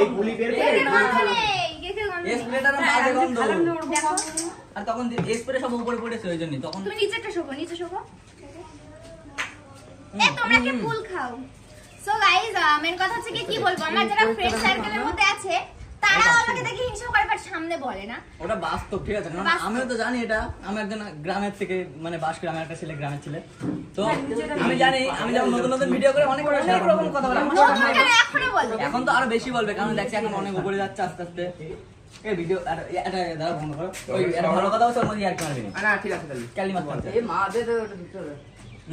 এই গুলি বের করে স্প্রেটা না বাজে গন্ধ আর তখন স্প্রে সব উপরে পড়েছে ওই জন্য তখন তুমি নিচেটা শোকো নিচে শোকো এ তোমরা কি ফুল খাও সো গাইস মেন কথা হচ্ছে কি বলবো আমার যারা ফ্রেন্ড সার্কেলের মধ্যে আছে তারা আমাকে দেখে হিংসা করে বাট সামনে বলে না ওটা বাস্তব ঠিক আছে না আমিও তো জানি এটা আমি একজন গ্রামের থেকে মানে বাস গ্রামের একটা ছেলে গ্রামের ছেলে তো আমি জানি আমি যখন নতুন নতুন ভিডিও করে অনেক রকম কথা বলে এখনো বলে এখন তো আরো বেশি বলবে কারণ দেখছি এখন অনেক উপরে যাচ্ছে আস্তে আস্তে এই ভিডিও আর এটা দাঁড়া বন্ধ করো ওই এটা ভালো কথা হচ্ছে ওর মধ্যে আর কি মারবি না ঠিক আছে তাহলে ক্যালিমাত করতে এই মা দে তো ওটা ভিতরে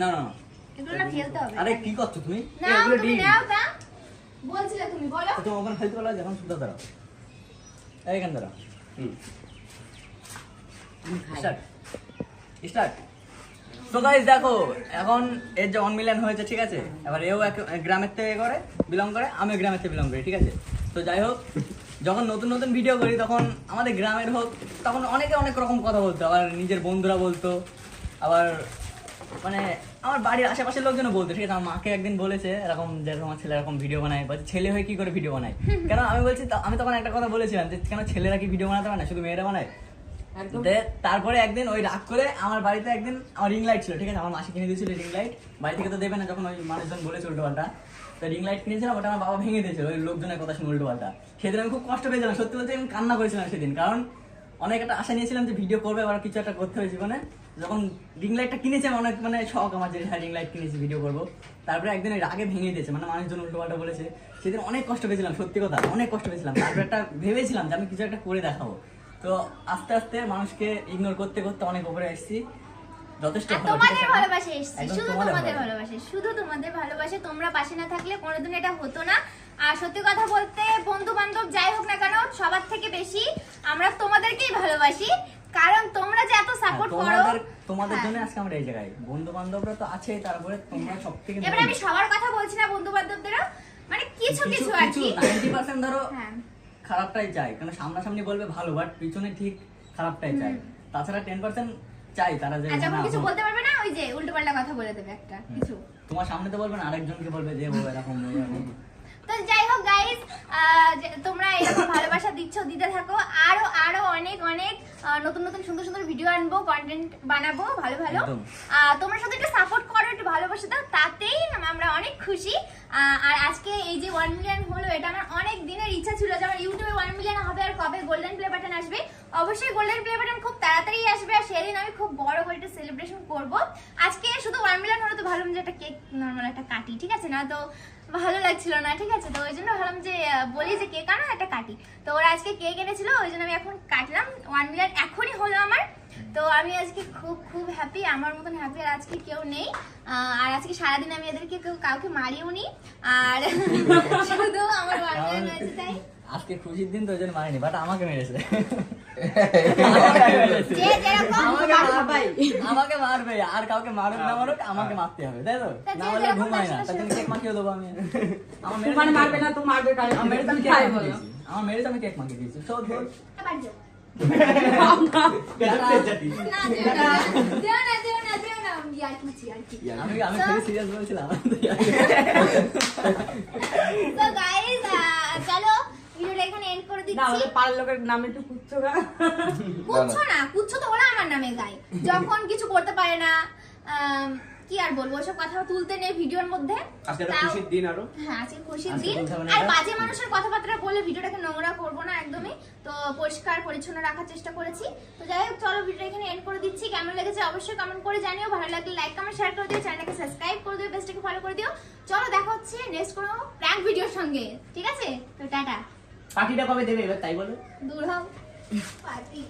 না না এগুলো না ফেলতে হবে আরে কি করছো তুমি এগুলো তুমি নাও তা বলছিলে তুমি বলো তুমি ওখানে ফেলতে পারো যখন সুদ্ধ দাঁড়াও এইখানে দাঁড়াও স্টার্ট স্টার্ট তো গাইস দেখো এখন এর যে 1 মিলিয়ন হয়েছে ঠিক আছে এবার এও গ্রামের থেকে করে বিলং করে আমিও গ্রামের থেকে বিলং করি ঠিক আছে তো যাই হোক যখন নতুন নতুন ভিডিও করি তখন আমাদের গ্রামের হোক তখন অনেকে অনেক রকম কথা বলতো আবার নিজের বন্ধুরা বলতো আবার মানে আমার বাড়ির আশেপাশের লোকজন বলতো ঠিক আছে আমার মাকে একদিন বলেছে এরকম যে তোমার ছেলে এরকম ভিডিও বানায় বা ছেলে হয়ে কি করে ভিডিও বানায় কেন আমি বলছি আমি তখন একটা কথা বলেছিলাম যে কেন ছেলেরা কি ভিডিও বানাতে পারে না শুধু মেয়েরা বানায় তারপরে একদিন ওই রাগ করে আমার বাড়িতে একদিন আমার রিং লাইট ছিল ঠিক আছে আমার মাসি কিনে দিয়েছিল রিং লাইট বাড়ি থেকে তো দেবে না যখন ওই মানুষজন বলেছে উল্টো পাল্টা তো রিং লাইট কিনেছিলাম ওটা আমার বাবা ভেঙে দিয়েছিল ওই লোকজনের কথা শুনে উল্টো পাল্টা সেদিন আমি খুব কষ্ট পেয়েছিলাম সত্যি বলতে আমি কান্না করেছিলাম সেদিন কারণ অনেক একটা আশা নিয়েছিলাম যে ভিডিও করবে আবার কিছু একটা করতে হবে জীবনে যখন রিং লাইটটা কিনেছি আমি অনেক মানে শখ আমার যে হ্যাঁ রিং লাইট কিনেছি ভিডিও করবো তারপরে একদিন ওই রাগে ভেঙে দিয়েছে মানে মানুষজন উল্টো পাল্টা বলেছে সেদিন অনেক কষ্ট পেয়েছিলাম সত্যি কথা অনেক কষ্ট পেয়েছিলাম তারপরে একটা ভেবেছিলাম যে আমি কিছু একটা করে দেখাবো তো আস্তে আস্তে মানুষকে ইগনোর করতে করতে অনেক উপরে আসছি যথেষ্ট তোমাদের ভালোবাসা এসেছে শুধু তোমাদের ভালোবাসা তোমরা পাশে না থাকলে কোনোদিন এটা হতো না আর সত্যি কথা বলতে বন্ধু বান্ধব যাই হোক না কেন সবার থেকে বেশি আমরা তোমাদেরকেই ভালোবাসি কারণ তোমরা যে এত সাপোর্ট করো তোমাদের জন্য আজকে আমরা এই জায়গায় বন্ধু বান্ধবরা তো আছেই তারপরে তোমরা সবথেকে এবারে আমি সবার কথা বলছি না বন্ধু বান্ধবদেরও মানে কিছু কিছু আর কি 90% ধরো খারাপটাই চাই কারণ সামনাসামনি বলবে ভালো বাট পিছনে ঠিক খারাপটাই চাই তাছাড়া 10% চাই তারা যে আচ্ছা কিছু বলতে পারবে না ওই যে উল্টোপাল্টা কথা বলে দেবে একটা কিছু তোমার সামনে তো বলবে না আরেকজনকে বলবে যে ও এরকম তো যাই হোক গাইস তোমরা এরকম ভালোবাসা দিচ্ছ দিতে থাকো আরো আরো অনেক অনেক নতুন নতুন সুন্দর সুন্দর ভিডিও আনবো কন্টেন্ট বানাবো ভালো ভালো তোমরা শুধু একটু সাপোর্ট করো একটু ভালোবাসা দাও তাতেই আমরা অনেক খুশি আর আজকে এই যে 1 মিলিয়ন হলো এটা আমার অনেক দিনের ইচ্ছা ছিল যে আমার ইউটিউবে 1 মিলিয়ন হবে আর কবে গোল্ডেন প্লে বাটন আসবে অবশ্যই গোল্ডেন প্লে বাটন খুব তাড়াতাড়ি আসবে আর সেদিন আমি খুব বড় করে একটা সেলিব্রেশন করব আজকে শুধু 1 মিলিয়ন হলো তো ভালো যে একটা কেক নরমাল একটা কাটি ঠিক আছে না তো ভালো লাগছিল না ঠিক আছে তো ওই জন্য ভাবলাম যে বলি যে কেক আনো একটা কাটি তো ওরা আজকে কেক এনেছিল ওই জন্য আমি এখন কাটলাম 1 মিলিয়ন এখনই হলো আমার তো আমি আজকে খুব খুব হ্যাপি আমার মতন হ্যাপি আর আজকে কেউ নেই আর আজকে সারাদিন আমি এদেরকে কাউকে মারিও নি আর শুধু আমার 1 মিলিয়ন হয়েছে তাই আজকে খুশির দিন তো ওই জন্য মারিনি বাট আমাকে মেরেছে আমাকে মারবে আর কাউকে মারুক না মারুক আমাকে মারতে হবে তাই তো না হলে ঘুমাই না তার জন্য কেক মাখিয়ে দেবো আমি আমার মারবে না তুমি মারবে আমার মেরেছে আমি কেক মাখিয়ে দিয়েছি সব ধর আমি সিরিয়াস বলছিলাম চলো ভিডিওটা এখানে এন্ড করে দিচ্ছি না পাড়ার লোকের নামে একটু কুচ্ছো না কুচ্ছো তো ওরা আমার নামে গায় যখন কিছু করতে পারে না কি আর বলবো ওসব কথা তুলতে নেই ভিডিওর মধ্যে আজকে খুশির দিন আরো হ্যাঁ আজকে খুশির দিন আর বাজে মানুষের কথাবার্তা বলে ভিডিওটাকে নোংরা করবো না একদমই তো পরিষ্কার পরিচ্ছন্ন রাখার চেষ্টা করেছি তো যাই হোক চলো ভিডিওটা এখানে এন্ড করে দিচ্ছি কেমন লেগেছে অবশ্যই কমেন্ট করে জানিও ভালো লাগলে লাইক কমেন্ট শেয়ার করে দিও চ্যানেলটাকে সাবস্ক্রাইব করে দিও পেজটাকে ফলো করে দিও চলো দেখা হচ্ছে নেক্সট কোনো প্র্যাঙ্ক ভিডিওর সঙ্গে ঠিক আছে তো টাটা পার্টিটা কবে দেবে এবার তাই বলো দূর হও পার্টি